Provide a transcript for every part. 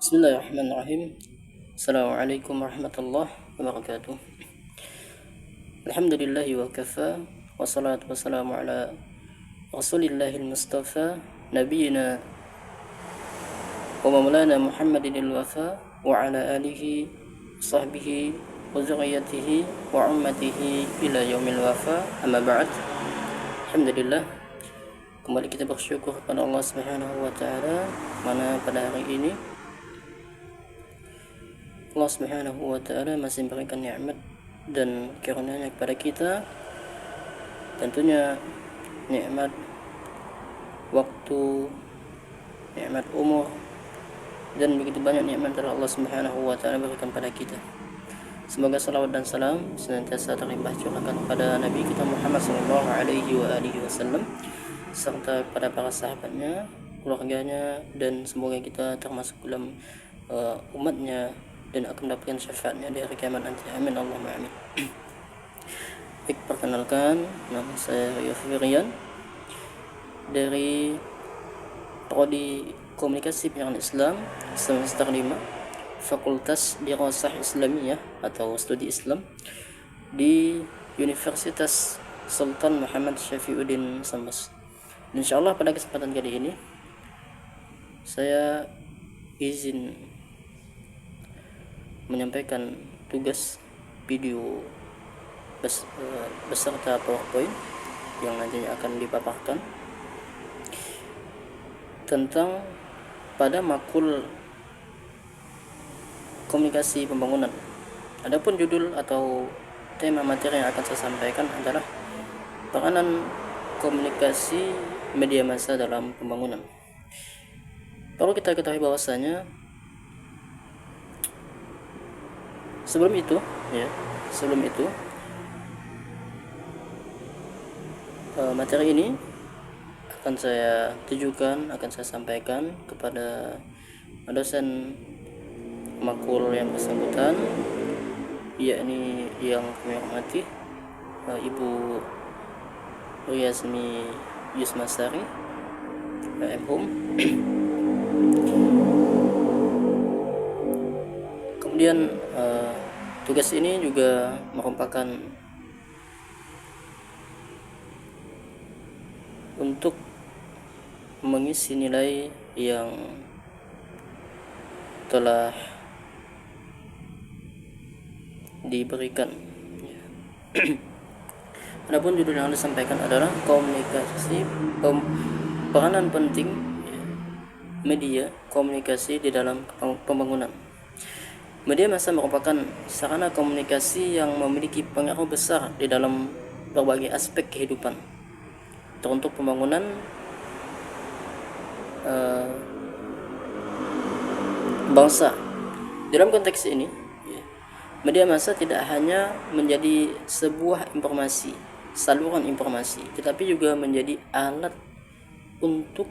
Bismillahirrahmanirrahim. Assalamualaikum warahmatullahi wabarakatuh. Alhamdulillahi wa kafa. Wassalatu wassalamu ala rasulillahil mustafa nabiyina wa maulana Muhammadin al-wafa wa ala alihi sahbihi wa zuriyatihi wa ummatihi ila yaumil wafa. Amma ba'd. Alhamdulillah, kembali kita bersyukur kepada Allah Subhanahu wa taala, mana pada hari ini Allah Subhanahu wa taala masih memberikan nikmat dan karunia-Nya kepada kita. Tentunya nikmat waktu, nikmat umur, dan begitu banyak nikmat dari Allah Subhanahu wa taala berikan pada kita. Semoga salawat dan salam senantiasa terlimpah curahkan kepada Nabi kita Muhammad sallallahu alaihi wasallam serta kepada para sahabatnya, keluarganya, dan semoga kita termasuk dalam umatnya dan akan mendapatkan syafaatnya di hari kiamat nanti. Amin Allahumma amin. Baik, perkenalkan, nama saya Rio Firian dari Prodi Komunikasi Penyiaran Islam semester 5 Fakultas Dirasah Islamiyah atau Studi Islam di Universitas Sultan Muhammad Syafiuddin Sambas. Insyaallah pada kesempatan kali ini saya izin menyampaikan tugas video beserta PowerPoint yang nantinya akan dipaparkan tentang pada makul komunikasi pembangunan. Adapun judul atau tema materi yang akan saya sampaikan adalah peranan komunikasi media massa dalam pembangunan. Perlu kita ketahui bahwasanya sebelum itu materi ini akan saya tujukan, akan saya sampaikan kepada dosen makul yang bersangkutan, yakni yang kami hormati Ibu Riyasmi Yusmasari M.Hum. Kemudian tugas ini juga merupakan untuk mengisi nilai yang telah diberikan. Adapun judul yang disampaikan adalah komunikasi peranan penting media komunikasi di dalam pembangunan. Media massa merupakan sarana komunikasi yang memiliki pengaruh besar di dalam berbagai aspek kehidupan, teruntuk pembangunan bangsa. Dalam konteks ini, media massa tidak hanya menjadi sebuah informasi, saluran informasi, tetapi juga menjadi alat untuk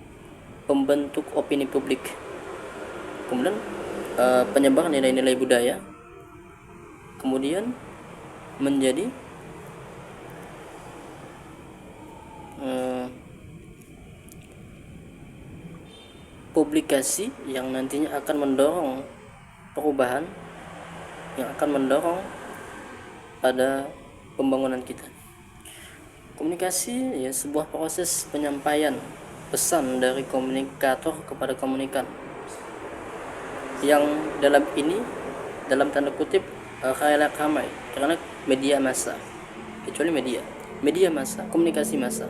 membentuk opini publik. Kemudian penyebar nilai-nilai budaya, kemudian menjadi publikasi yang nantinya akan mendorong perubahan, yang akan mendorong pada pembangunan kita. Komunikasi sebuah proses penyampaian pesan dari komunikator kepada komunikan, yang dalam tanda kutip khalayak ramai, karena media massa, kecuali media massa, komunikasi massa,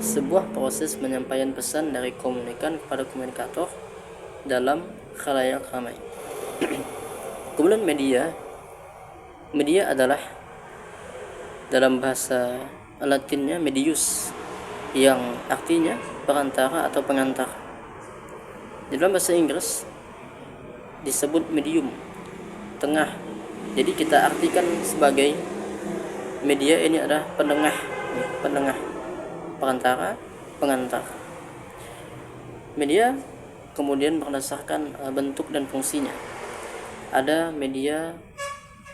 sebuah proses penyampaian pesan dari komunikan kepada komunikator dalam khalayak ramai. Kemudian media adalah dalam bahasa Latinnya medius, yang artinya perantara atau pengantar. Di dalam bahasa Inggris disebut medium, tengah. Jadi kita artikan sebagai media ini adalah penengah, perantara, pengantar. Media kemudian berdasarkan bentuk dan fungsinya. Ada media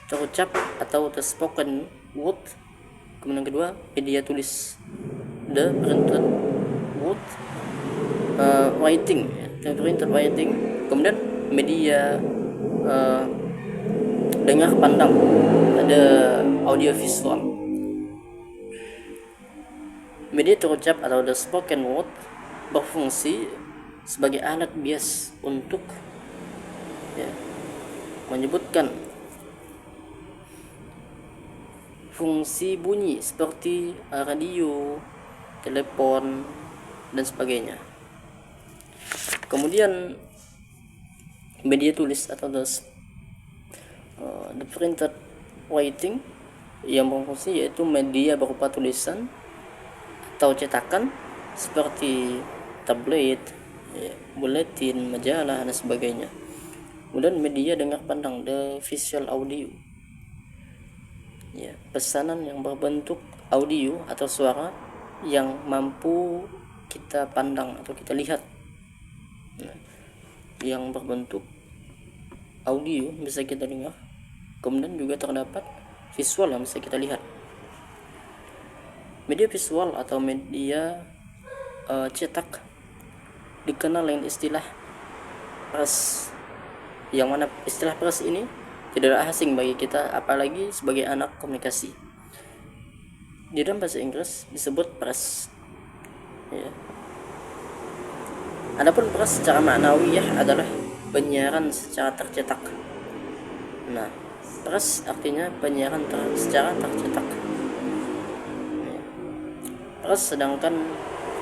terucap atau the spoken word, kemudian kedua media tulis, the printed word, writing, printed writing, kemudian media dengar pandang, ada audio visual. Media terucap atau the spoken word berfungsi sebagai alat bias untuk menyebutkan fungsi bunyi seperti radio, telepon, dan sebagainya. Kemudian media tulis atau the printed writing yang berfungsi yaitu media berupa tulisan atau cetakan seperti tablet, buletin, majalah, dan sebagainya. Kemudian media dengar pandang, the visual audio, pesanan yang berbentuk audio atau suara yang mampu kita pandang atau kita lihat. Yang berbentuk audio bisa kita dengar, kemudian juga terdapat visual yang bisa kita lihat. Media visual atau media cetak dikenal dengan istilah press, yang mana istilah press ini tidak asing bagi kita, apalagi sebagai anak komunikasi. Di dalam bahasa Inggris disebut press. Adapun press secara maknawiyah adalah penyiaran secara tercetak. Nah, press artinya penyiaran secara tercetak. Press sedangkan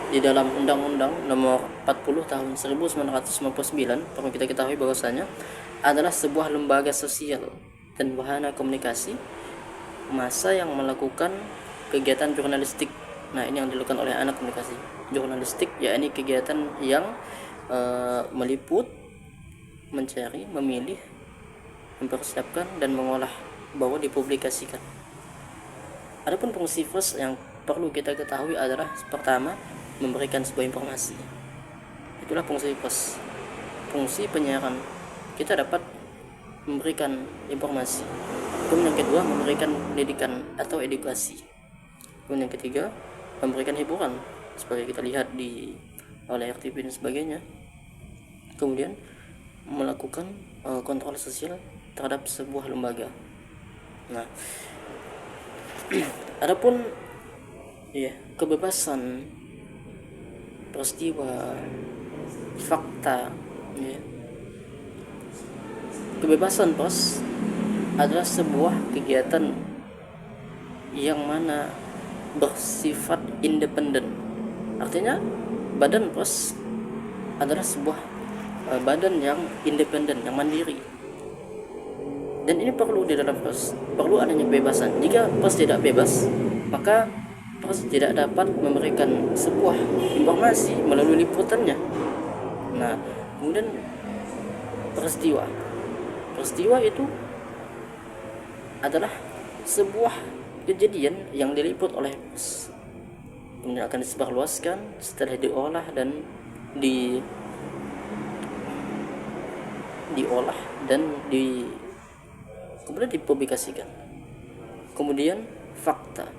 di dalam Undang-Undang Nomor 40 Tahun 1999 perlu kita ketahui bahwasanya adalah sebuah lembaga sosial dan wahana komunikasi massa yang melakukan kegiatan jurnalistik. Nah, ini yang dilakukan oleh anak komunikasi. Jurnalistik yakni kegiatan yang meliput, mencari, memilih, mempersiapkan, dan mengolah baru dipublikasikan. Adapun fungsi press yang perlu kita ketahui adalah pertama, memberikan sebuah informasi. Itulah fungsi press. Fungsi penyiaran, kita dapat memberikan informasi. Kemudian yang kedua, memberikan pendidikan atau edukasi. Kemudian yang ketiga, memberikan hiburan seperti kita lihat di layar TV dan sebagainya. Kemudian melakukan kontrol sosial terhadap sebuah lembaga. Nah, adapun kebebasan peristiwa, fakta, kebebasan pers adalah sebuah kegiatan yang mana bersifat independen. Artinya badan pers adalah sebuah badan yang independen, yang mandiri. Dan ini perlu di dalam pers, perlu adanya kebebasan. Jika pers tidak bebas, maka pers tidak dapat memberikan sebuah informasi melalui liputannya. Nah, kemudian peristiwa itu adalah sebuah kejadian yang diliput oleh pers, kemudian akan disebarluaskan setelah diolah dan kemudian dipublikasikan. Kemudian fakta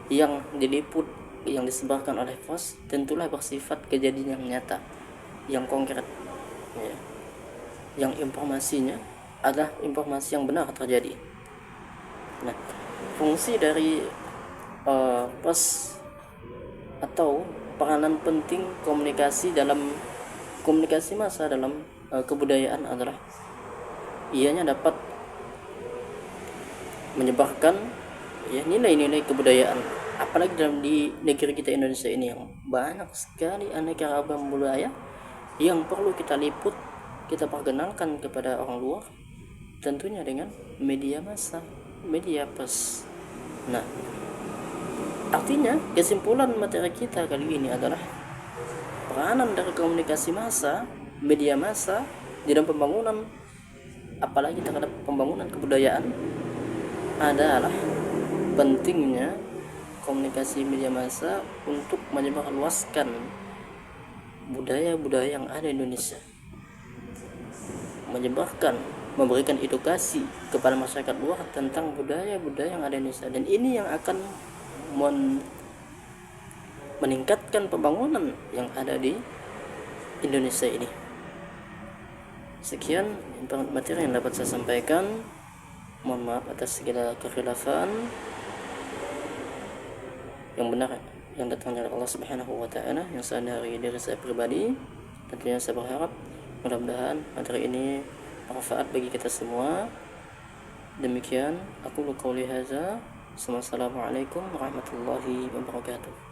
yang diliput, yang disebarkan oleh pers tentulah bersifat kejadian yang nyata, yang konkret, yang informasinya adalah informasi yang benar terjadi. Nah, fungsi dari pers atau peranan penting komunikasi massa dalam kebudayaan adalah ianya dapat menyebarkan nilai-nilai kebudayaan, apalagi di negeri kita Indonesia ini yang banyak sekali aneka ragam budaya yang perlu kita liput, kita perkenalkan kepada orang luar, tentunya dengan media massa, media pers. Nah, artinya kesimpulan materi kita kali ini adalah peranan dari komunikasi massa, media massa di dalam pembangunan, apalagi terhadap pembangunan kebudayaan, adalah pentingnya komunikasi media massa untuk menyebarluaskan budaya-budaya yang ada di Indonesia, memberikan edukasi kepada masyarakat luar tentang budaya-budaya yang ada di Indonesia. Dan ini yang akan meningkatkan pembangunan yang ada di Indonesia ini. Sekian materi yang dapat saya sampaikan. Mohon maaf atas segala kekhilafan. Yang benar yang datang dari Allah Subhanahu wa taala, yang salah dari diri saya pribadi. Tentunya saya berharap mudah-mudahan materi ini bermanfaat bagi kita semua. Demikian aku qauli hadza. Wassalamualaikum warahmatullahi wabarakatuh.